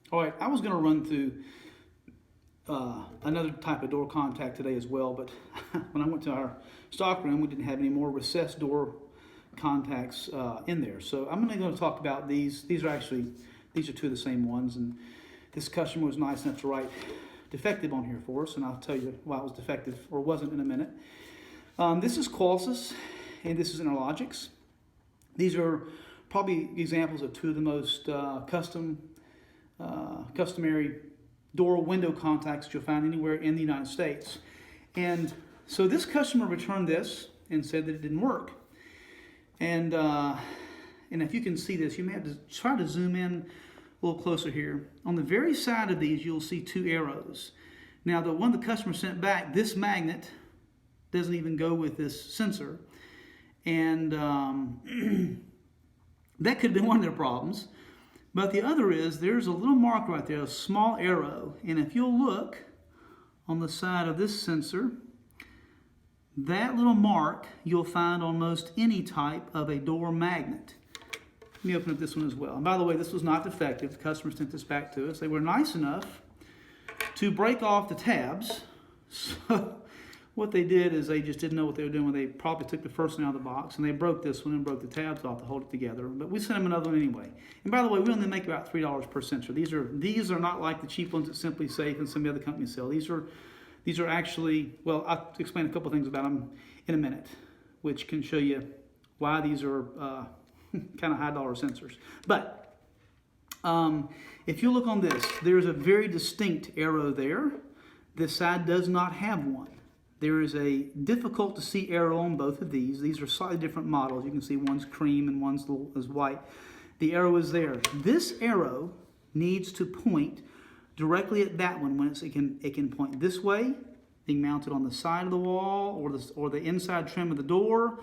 All right, I was going to run through another type of door contact today as well, but when I went to our stock room, we didn't have any more recessed door contacts in there. So I'm going to talk about these. These are two of the same ones, and this customer was nice enough to write defective on here for us, and I'll tell you why it was defective or wasn't in a minute. This is Qolsys, and this is Interlogix. These are probably examples of two of the most customary door window contacts that you'll find anywhere in the United States. And so this customer returned this and said that it didn't work. And if you can see this, you may have to try to zoom in a little closer here. On the very side of these, you'll see two arrows. Now, the one the customer sent back, this magnet doesn't even go with this sensor. And that could have been one of their problems. But the other is, there's a little mark right there, a small arrow. And if you'll look on the side of this sensor, that little mark you'll find on most any type of a door magnet. Let me open up this one as well. And by the way, this was not defective. The customer sent this back to us. They were nice enough to break off the tabs. So what they did is they just didn't know what they were doing when they probably took the first one out of the box, and they broke this one and broke the tabs off to hold it together. But we sent them another one anyway. And by the way, we only make about $3 per sensor. These are not like the cheap ones that SimpliSafe and some of the other companies sell. These are actually, well, I'll explain a couple things about them in a minute, which can show you why these are kind of high dollar sensors. But if you look on this, there's a very distinct arrow there. This side does not have one. There is a difficult to see arrow on both of these. These are slightly different models. You can see one's cream and one's is white. The arrow is there. This arrow needs to point directly at that one when it can point this way, being mounted on the side of the wall or the inside trim of the door.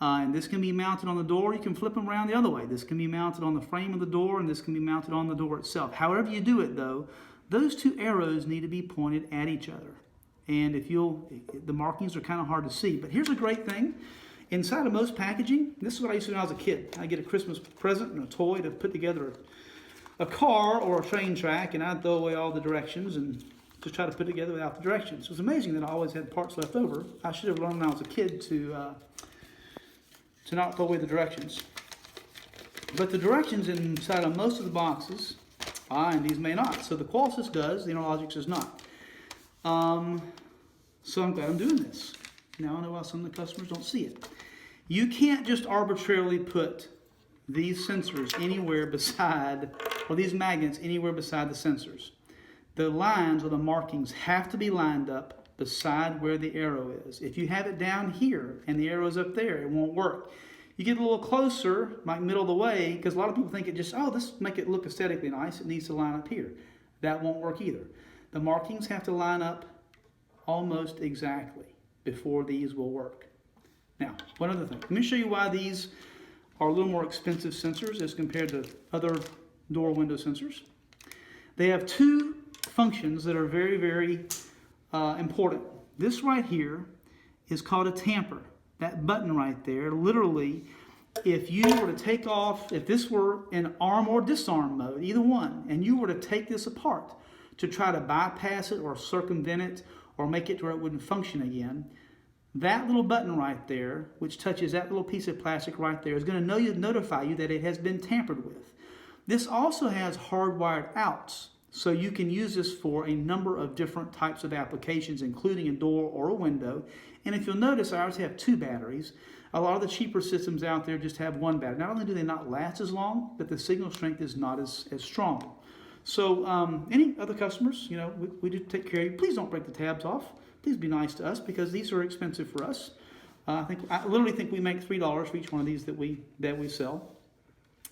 And this can be mounted on the door. You can flip them around the other way. This can be mounted on the frame of the door, and this can be mounted on the door itself. However you do it, though, those two arrows need to be pointed at each other. And the markings are kind of hard to see. But here's a great thing. Inside of most packaging, this is what I used to do when I was a kid. I'd get a Christmas present and a toy to put together a car or a train track, and I'd throw away all the directions and just try to put it together without the directions. It was amazing that I always had parts left over. I should have learned when I was a kid to not throw away the directions. But the directions inside of most of the boxes, and these may not. So the Qolsys does, the Interlogix does not. So I'm glad I'm doing this. Now I know why some of the customers don't see it. You can't just arbitrarily put these sensors anywhere beside, or these magnets anywhere beside the sensors. The lines or the markings have to be lined up beside where the arrow is. If you have it down here and the arrow is up there, it won't work. You get a little closer, like middle of the way, because a lot of people think this make it look aesthetically nice. It needs to line up here. That won't work either. The markings have to line up almost exactly before these will work. Now, one other thing. Let me show you why these are a little more expensive sensors as compared to other door window sensors. They have two functions that are very, very important. This right here is called a tamper. That button right there, literally, if you were to take off, if this were in arm or disarm mode, either one, and you were to take this apart to try to bypass it or circumvent it or make it to where it wouldn't function again, that little button right there, which touches that little piece of plastic right there, is going to notify you that it has been tampered with. This also has hardwired outs, so you can use this for a number of different types of applications, including a door or a window. And if you'll notice, ours have two batteries. A lot of the cheaper systems out there just have one battery. Not only do they not last as long, but the signal strength is not as strong. So any other customers, we do take care of you. Please don't break the tabs off. Please be nice to us, because these are expensive for us. I literally think we make $3 for each one of these that we sell.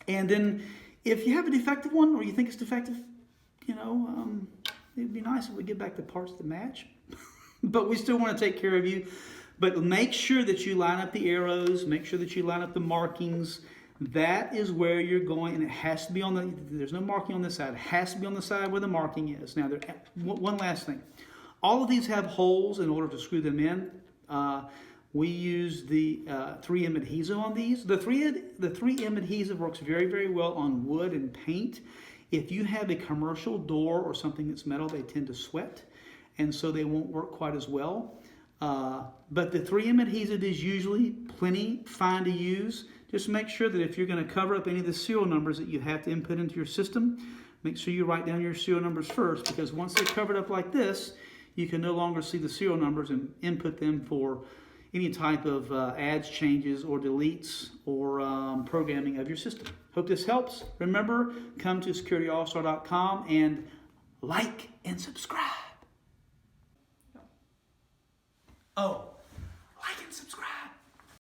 And then if you have a defective one, or you think it's defective, it'd be nice if we get back the parts that match. But we still want to take care of you. But make sure that you line up the arrows. Make sure that you line up the markings. That is where you're going, and it has to be there's no marking on this side. It has to be on the side where the marking is. Now, one last thing. All of these have holes in order to screw them in. We use the 3M adhesive on these. The 3M adhesive works very, very well on wood and paint. If you have a commercial door or something that's metal, they tend to sweat, and so they won't work quite as well. But the 3M adhesive is usually plenty fine to use. Just make sure that if you're going to cover up any of the serial numbers that you have to input into your system, make sure you write down your serial numbers first, because once they're covered up like this, you can no longer see the serial numbers and input them for any type of adds, changes, or deletes, or programming of your system. Hope this helps. Remember, come to securityallstar.com and like and subscribe. Oh,